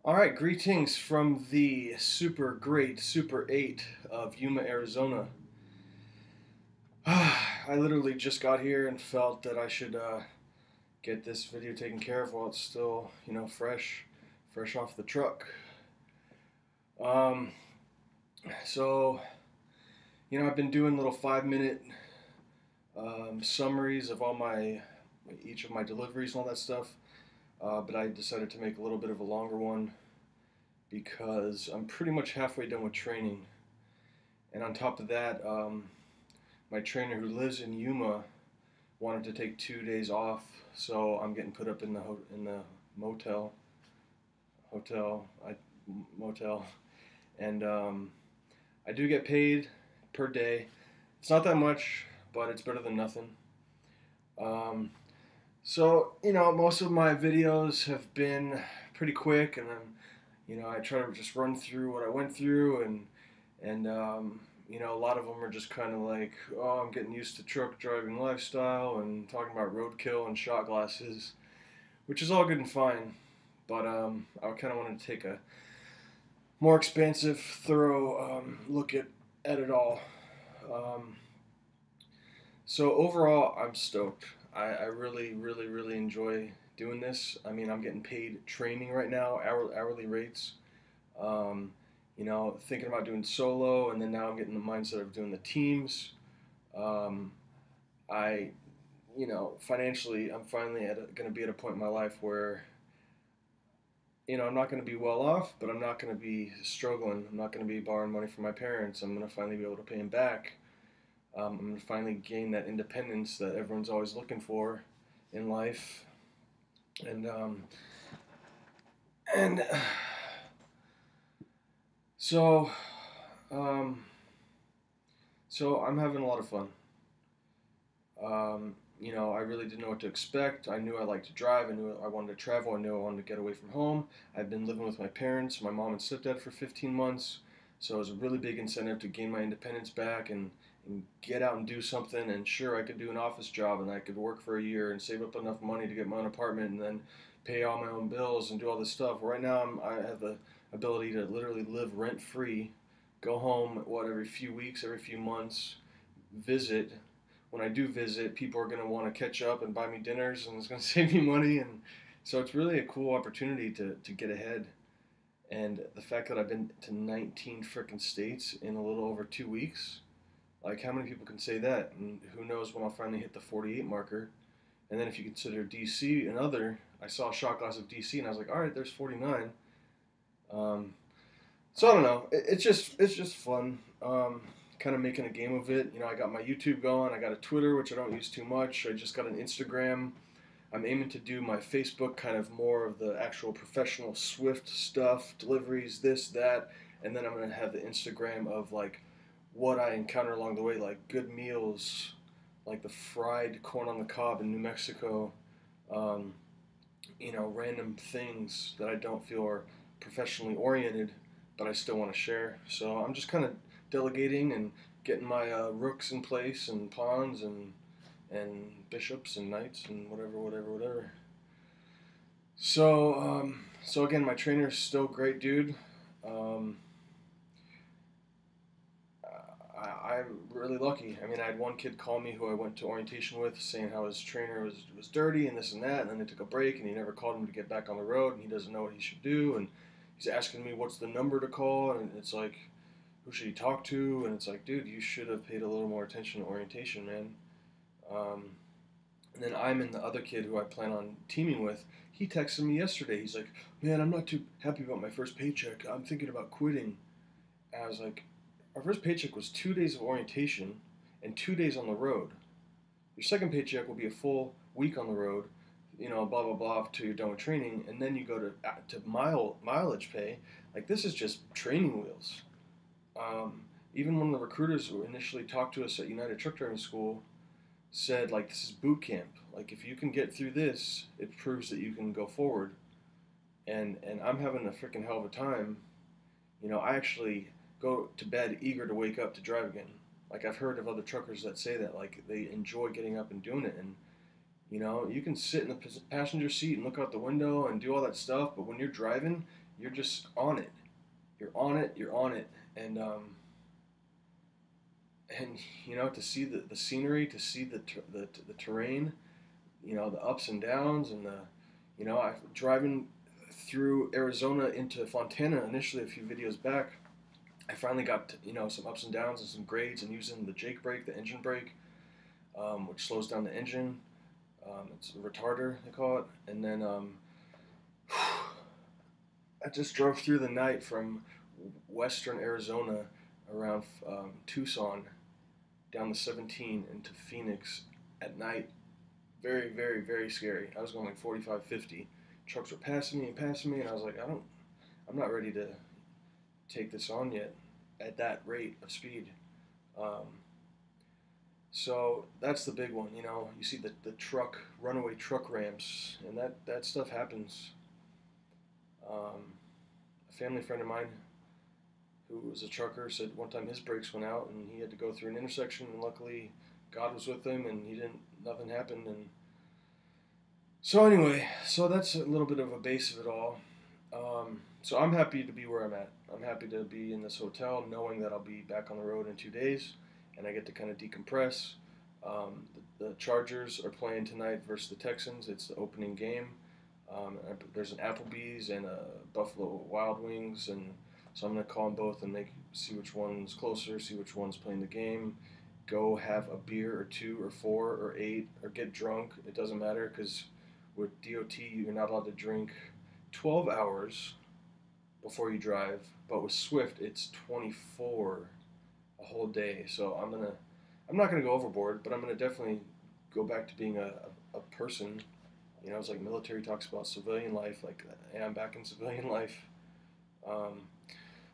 Alright, greetings from the super great Super 8 of Yuma, Arizona. I literally just got here and felt that I should get this video taken care of while it's still, fresh off the truck. Um, so, I've been doing little 5-minute summaries of each of my deliveries and all that stuff. But I decided to make a little bit of a longer one because I'm pretty much halfway done with training. And on top of that, my trainer who lives in Yuma wanted to take 2 days off, so I'm getting put up in the motel, and I do get paid per day. It's not that much, but it's better than nothing. So, most of my videos have been pretty quick, and I try to just run through what I went through, and a lot of them are just kind of like, oh, I'm getting used to truck driving lifestyle, and talking about roadkill and shot glasses, which is all good and fine, but I kind of wanted to take a more expansive, thorough look at it all. So overall, I'm stoked. I really, really, really enjoy doing this. I mean, I'm getting paid training right now, hourly rates. Thinking about doing solo, and then now I'm getting the mindset of doing the teams. Financially, I'm finally going to be at a point in my life where, I'm not going to be well off, but I'm not going to be struggling. I'm not going to be borrowing money from my parents. I'm going to finally be able to pay them back. I'm going to finally gain that independence that everyone's always looking for in life. And so I'm having a lot of fun. I really didn't know what to expect. I knew I liked to drive. I knew I wanted to travel. I knew I wanted to get away from home. I've been living with my parents, my mom and stepdad, for 15 months. So it was a really big incentive to gain my independence back and get out and do something. And sure, I could do an office job, and I could work for a year and save up enough money to get my own apartment and then pay all my own bills and do all this stuff. Right now, I have the ability to literally live rent-free, go home, every few weeks, every few months, visit. When I do visit, people are going to want to catch up and buy me dinners, and it's going to save me money. And so it's really a cool opportunity to get ahead. And the fact that I've been to 19 frickin' states in a little over 2 weeks, like, how many people can say that? And who knows when I'll finally hit the 48 marker. And then if you consider DC I saw a shot glass of DC, and I was like, all right, there's 49. So I don't know. It's just fun. Kind of making a game of it. I got my YouTube going. I got a Twitter, which I don't use too much. I just got an Instagram. I'm aiming to do my Facebook kind of more of the actual professional Swift stuff, deliveries, this, that, and then I'm going to have the Instagram of like what I encounter along the way, like good meals, like the fried corn on the cob in New Mexico, random things that I don't feel are professionally oriented, but I still want to share. So I'm just kind of delegating and getting my rooks in place and pawns and bishops and knights and whatever. So again, my trainer's still great, dude. I'm really lucky. I mean, I had one kid call me who I went to orientation with, saying how his trainer was dirty and this and that, and then they took a break, and he never called him to get back on the road, and he doesn't know what he should do, and he's asking me what's the number to call, and it's like, who should he talk to? And it's like, dude, you should have paid a little more attention to orientation, man. And then Iman, the other kid who I plan on teaming with, he texted me yesterday. He's like, man, I'm not too happy about my first paycheck. I'm thinking about quitting. And I was like, our first paycheck was 2 days of orientation and 2 days on the road. Your second paycheck will be a full week on the road, blah, blah, blah, till you're done with training. And then you go to mileage pay. Like, this is just training wheels. Even when the recruiters who initially talked to us at United Truck Driving School said, like, this is boot camp. Like, if you can get through this, it proves that you can go forward. And I'm having a freaking hell of a time. I actually go to bed eager to wake up to drive again. Like, I've heard of other truckers that say that, like, they enjoy getting up and doing it. And, you can sit in the passenger seat and look out the window and do all that stuff, but when you're driving, you're just on it. You're on it. You're on it. And you know, to see the scenery, to see the terrain, you know, the ups and downs, and the, you know, I driving through Arizona into Fontana initially a few videos back. I finally got, you know, some ups and downs and some grades, and using the Jake brake, the engine brake, which slows down the engine. It's a retarder, they call it. And then I just drove through the night from western Arizona around Tucson down the 17 into Phoenix at night. Very, very, very scary. I was going like 45, 50. Trucks were passing me, and I was like, I'm not ready to take this on yet at that rate of speed. So that's the big one, you know. You see the runaway truck ramps, and that stuff happens. A family friend of mine who was a trucker said one time his brakes went out and he had to go through an intersection, and luckily God was with him and nothing happened. And so anyway, so that's a little bit of a base of it all. So I'm happy to be where I'm at. I'm happy to be in this hotel knowing that I'll be back on the road in 2 days, and I get to kind of decompress. The Chargers are playing tonight versus the Texans. It's the opening game. There's an Applebee's and a Buffalo Wild Wings, and so I'm going to call them both and see which one's closer, see which one's playing the game, go have a beer or 2 or 4 or 8 or get drunk. It doesn't matter, because with DOT you're not allowed to drink 12 hours before you drive, but with Swift it's 24, a whole day. So I'm not gonna go overboard, but I'm gonna definitely go back to being a person. You know, it's like military talks about civilian life, like, hey, I'm back in civilian life.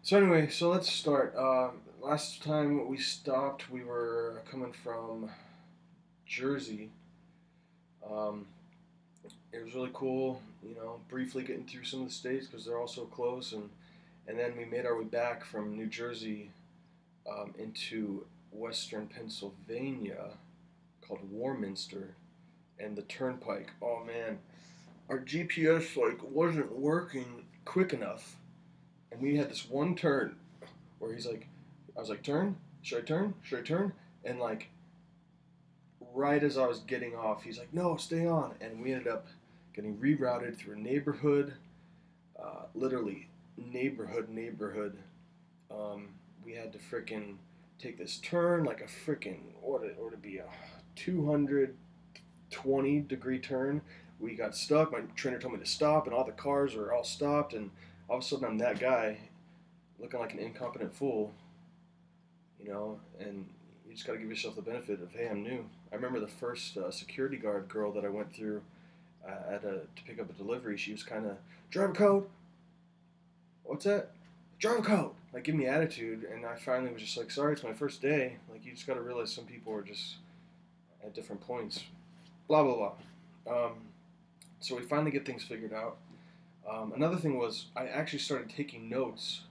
So anyway, so let's start. Last time we stopped, we were coming from Jersey. It was really cool, you know, briefly getting through some of the states because they're all so close, and then we made our way back from New Jersey into western Pennsylvania, called Warminster, and the turnpike. Oh man, our GPS like wasn't working quick enough, and we had this one turn where I was like, turn? Should I turn? Should I turn? And like, right as I was getting off, he's like, no, stay on. And we ended up getting rerouted through a neighborhood, literally neighborhood. We had to frickin' take this turn, like a frickin', or to be a 220-degree turn. We got stuck. My trainer told me to stop, and all the cars were all stopped, and all of a sudden I'm that guy looking like an incompetent fool, you know, and you just got to give yourself the benefit of, hey, I'm new. I remember the first security guard girl that I went through to pick up a delivery. She was kind of, driver code? What's that? Driver code! Like, give me attitude, and I finally was just like, sorry, it's my first day. Like, you just got to realize some people are just at different points. Blah, blah, blah. So we finally get things figured out. Another thing was, I actually started taking notes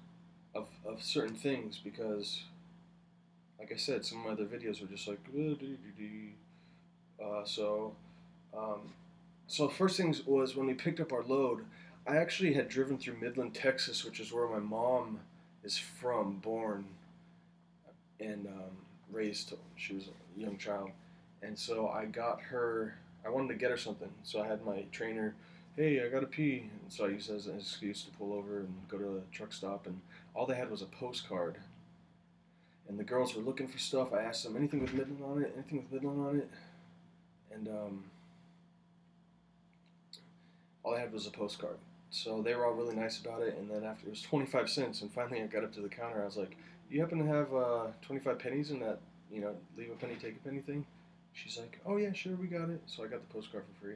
of certain things because, like I said, some of my other videos were just like, so first things was when we picked up our load, I actually had driven through Midland, Texas, which is where my mom is from, born and raised. She was a young child, and so I wanted to get her something. So I had my trainer, hey, I gotta pee, and so I used it as an excuse to pull over and go to a truck stop, and all they had was a postcard. And the girls were looking for stuff. I asked them, anything with Midland on it? Anything with Midland on it? And all I had was a postcard. So they were all really nice about it. And then after, it was 25 cents. And finally I got up to the counter. I was like, you happen to have 25 pennies in that, you know, leave a penny, take a penny thing? She's like, oh yeah, sure, we got it. So I got the postcard for free.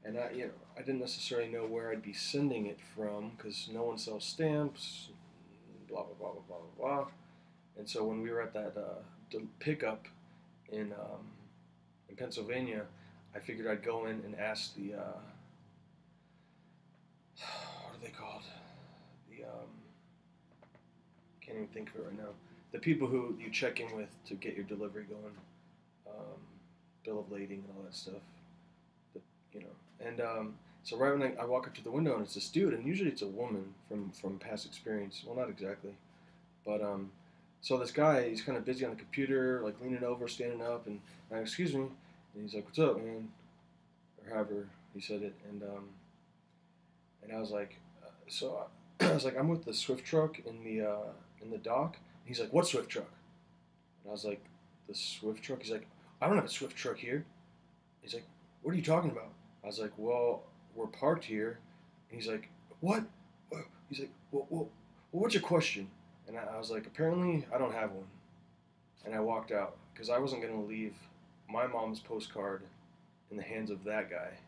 And I didn't necessarily know where I'd be sending it from because no one sells stamps, blah, blah, blah, blah, blah, blah. And so when we were at that pickup in Pennsylvania, I figured I'd go in and ask the, what are they called? The, can't even think of it right now. The people who you check in with to get your delivery going, bill of lading and all that stuff. You know, and So right when I walk up to the window and it's this dude, and usually it's a woman from past experience. Well, not exactly, but so this guy, he's kind of busy on the computer, like leaning over, standing up, and excuse me, and he's like, "What's up, man?" Or however he said it, and I was like, I was like, "I'm with the Swift truck in the dock." And he's like, "What Swift truck?" And I was like, "The Swift truck." He's like, "I don't have a Swift truck here." He's like, "What are you talking about?" I was like, "Well, we're parked here." And he's like, "What?" He's like, "Well, what's your question?" And I was like, "Apparently, I don't have one." And I walked out because I wasn't going to leave my mom's postcard in the hands of that guy.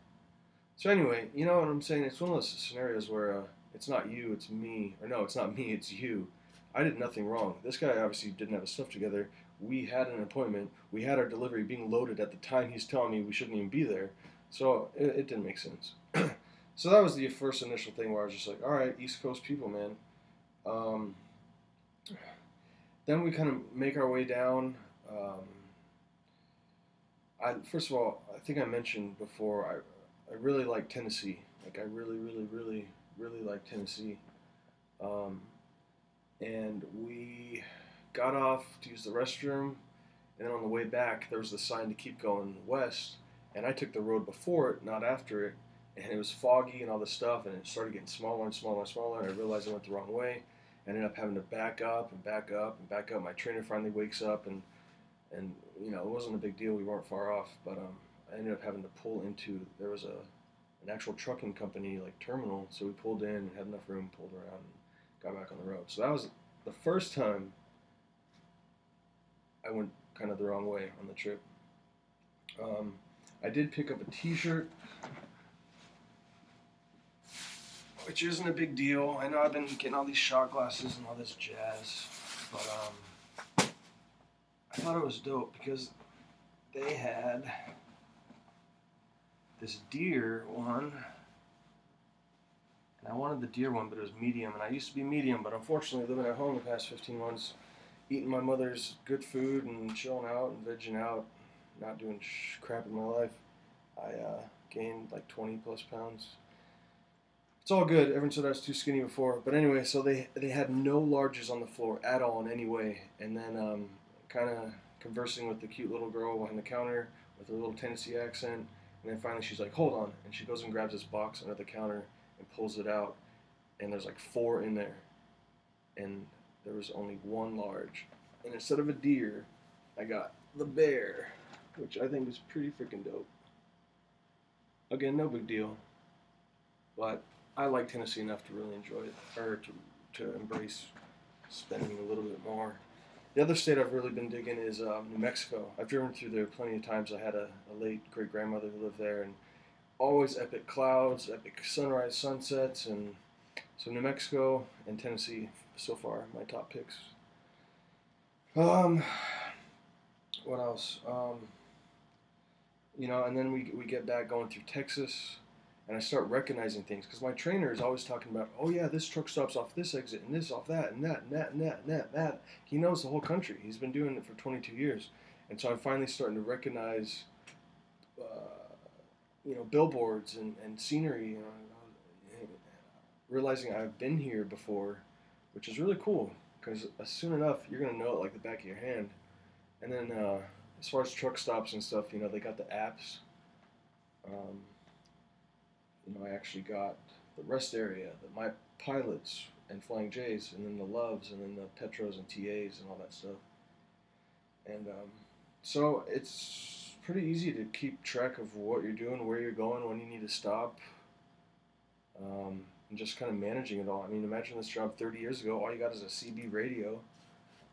So anyway, you know what I'm saying? It's one of those scenarios where it's not you, it's me. Or no, it's not me, it's you. I did nothing wrong. This guy obviously didn't have his stuff together. We had an appointment. We had our delivery being loaded at the time he's telling me we shouldn't even be there. So it didn't make sense. So that was the first initial thing where I was just like, all right, East Coast people, man. Um, then we kind of make our way down. First of all, I think I mentioned before, I really like Tennessee. Like I really, really, really, really like Tennessee. Um, and we got off to use the restroom, and then on the way back, there was the sign to keep going west, and I took the road before it, not after it, and it was foggy and all this stuff, and it started getting smaller and smaller and smaller, and I realized I went the wrong way. I ended up having to back up and back up and back up. My trainer finally wakes up, and you know, it wasn't a big deal. We weren't far off, but I ended up having to pull into, there was an actual trucking company like terminal, so we pulled in and had enough room, pulled around, and got back on the road. So that was the first time I went kind of the wrong way on the trip. I did pick up a T-shirt, which isn't a big deal. I know I've been getting all these shot glasses and all this jazz, but I thought it was dope because they had this deer one, and I wanted the deer one, but it was medium, and I used to be medium, but unfortunately living at home the past 15 months, eating my mother's good food and chilling out and vegging out, not doing crap in my life, I gained like 20 plus pounds. It's all good. Everyone said I was too skinny before, but anyway, so they had no larges on the floor at all in any way, and then kind of conversing with the cute little girl behind the counter with her little Tennessee accent, and then finally she's like, "Hold on," and she goes and grabs this box under the counter and pulls it out, and there's like 4 in there, and there was only 1 large, and instead of a deer, I got the bear, which I think is pretty freaking dope. Again, no big deal, but I like Tennessee enough to really enjoy it, or to embrace spending a little bit more. The other state I've really been digging is New Mexico. I've driven through there plenty of times. I had a late great grandmother who lived there, and always epic clouds, epic sunrise, sunsets, and so New Mexico and Tennessee so far my top picks. What else? You know, and then we get back going through Texas, and I start recognizing things because my trainer is always talking about, oh yeah, this truck stops off this exit and this off that and that and that and that and that and that. He knows the whole country. He's been doing it for 22 years, and so I'm finally starting to recognize, you know, billboards and scenery. You know, realizing I've been here before, which is really cool because soon enough you're gonna know it like the back of your hand. And then as far as truck stops and stuff, you know, they got the apps. Um, you know, I actually got the rest area, my pilots and Flying J's, and then the Loves, and then the Petros and TAs and all that stuff. And so it's pretty easy to keep track of what you're doing, where you're going, when you need to stop, and just kind of managing it all. I mean, imagine this job 30 years ago. All you got is a CB radio.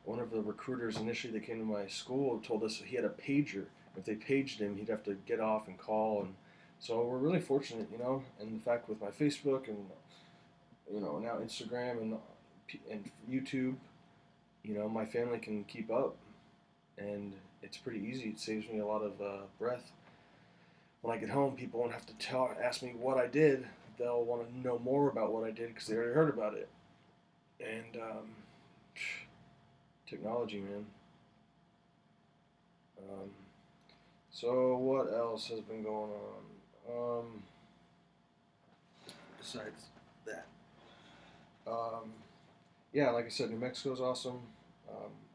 One of the recruiters initially that came to my school told us he had a pager. If they paged him, he'd have to get off and call. And so we're really fortunate, you know. And the fact with my Facebook and, you know, now Instagram and YouTube, you know, my family can keep up, and it's pretty easy. It saves me a lot of breath. When I get home, people won't have to ask me what I did. They'll want to know more about what I did because they already heard about it. And technology, man. So what else has been going on? besides that. Yeah, like I said, New Mexico's awesome.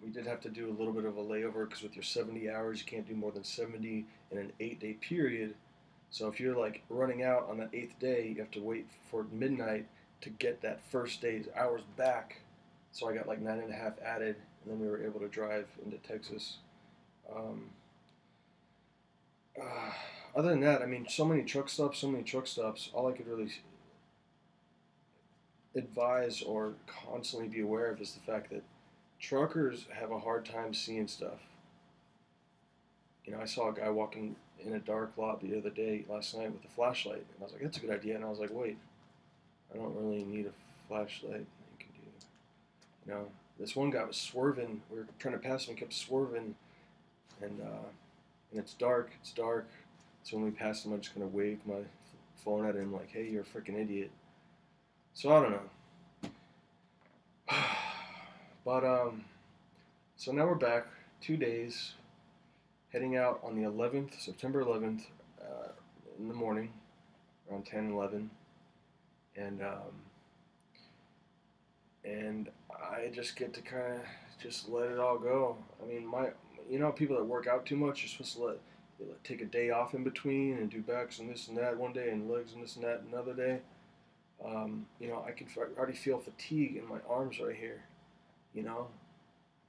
We did have to do a little bit of a layover because with your 70 hours, you can't do more than 70 in an 8-day period. So if you're like running out on that 8th day, you have to wait for midnight to get that first day's hours back. So I got like 9.5 added, and then we were able to drive into Texas. Um, uh, Other than that, I mean, so many truck stops, so many truck stops. All I could really advise or constantly be aware of is the fact that truckers have a hard time seeing stuff. You know, I saw a guy walking in a dark lot the other day, last night, with a flashlight, and I was like, "That's a good idea." And I was like, "Wait, I don't really need a flashlight. You can do, you know." This one guy was swerving. We were trying to pass him, he kept swerving, and it's dark. It's dark. So when we passed him, I just kind of waved my phone at him, like, "Hey, you're a freaking idiot." So I don't know. But so now we're back, 2 days, heading out on the 11th, September 11th, in the morning, around 10, 11, and I just get to kind of just let it all go. I mean, people that work out too much, you're supposed to take a day off in between and do backs and this and that one day and legs and this and that another day. I can already feel fatigue in my arms right here, you know.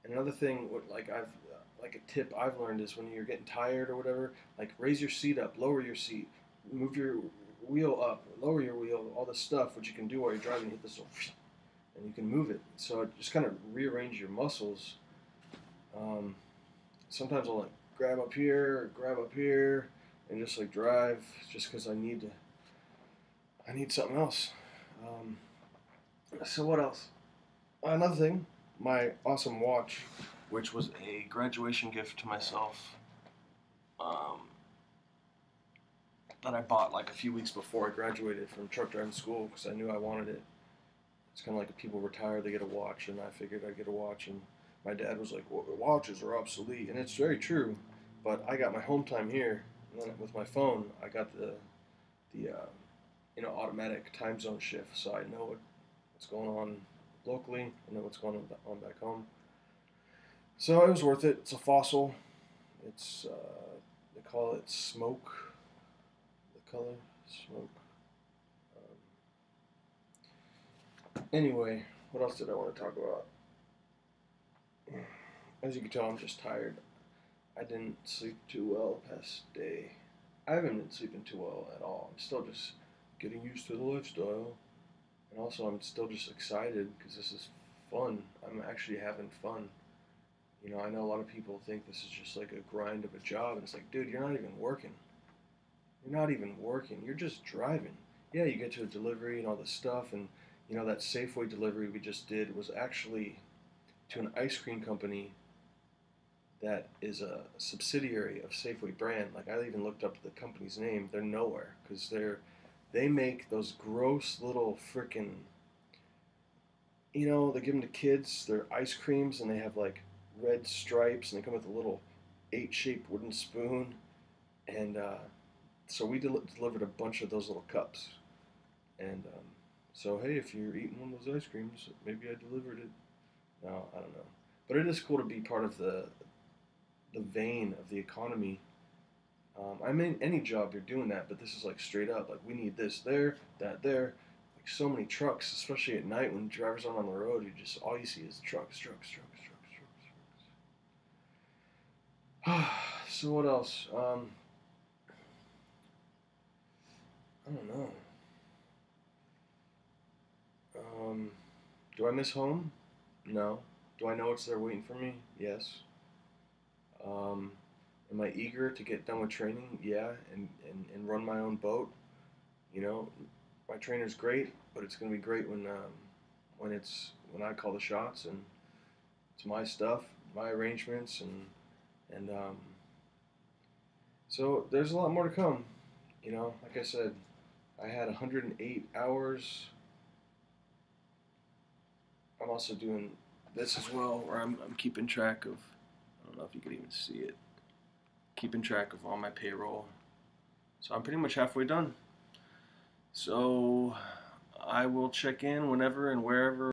And another thing, like a tip I've learned is when you're getting tired or whatever, like raise your seat up, lower your seat, move your wheel up, lower your wheel, all this stuff which you can do while you're driving. Hit this, and you can move it. So it just kind of rearrange your muscles. Sometimes I'll like grab up here, and just like drive, just because I need something else. So what else? Another thing, my awesome watch, which was a graduation gift to myself, that I bought like a few weeks before I graduated from truck driving school because I knew I wanted it. It's kind of like if people retire, they get a watch, and I figured I'd get a watch. And my dad was like, "Well, watches are obsolete," and it's very true. But I got my home time here, and then with my phone, I got the automatic time zone shift, so I know what's going on locally. I know what's going on back home. So it was worth it. It's a Fossil. It's they call it smoke. The color smoke. Anyway, what else did I want to talk about? As you can tell, I'm just tired. I didn't sleep too well past day. I haven't been sleeping too well at all. I'm still just getting used to the lifestyle. And also, I'm still just excited because this is fun. I'm actually having fun. You know, I know a lot of people think this is just like a grind of a job. And it's like, dude, you're not even working. You're not even working. You're just driving. Yeah, you get to a delivery and all this stuff. And, you know, that Safeway delivery we just did was actually to an ice cream company that is a subsidiary of Safeway brand. Like, I even looked up the company's name. They're nowhere because they make those gross little frickin', they give them to kids. They're ice creams, and they have like red stripes, and they come with a little 8-shaped wooden spoon. And so we delivered a bunch of those little cups. And so, hey, if you're eating one of those ice creams, maybe I delivered it. No, I don't know. But it is cool to be part of the vein of the economy. I mean, any job you're doing that, but this is like straight up. Like, we need this there, that there. Like, so many trucks, especially at night when drivers aren't on the road. All you see is trucks. So what else? I don't know. Do I miss home? No. Do I know what's there waiting for me? Yes. Am I eager to get done with training? Yeah, and run my own boat. You know, my trainer's great, but it's going to be great when I call the shots and it's my stuff, my arrangements, and so there's a lot more to come. You know, like I said, I had 108 hours. I'm also doing this as well, where I'm keeping track of. I don't know if you could even see it. Keeping track of all my payroll. So I'm pretty much halfway done. So I will check in whenever and wherever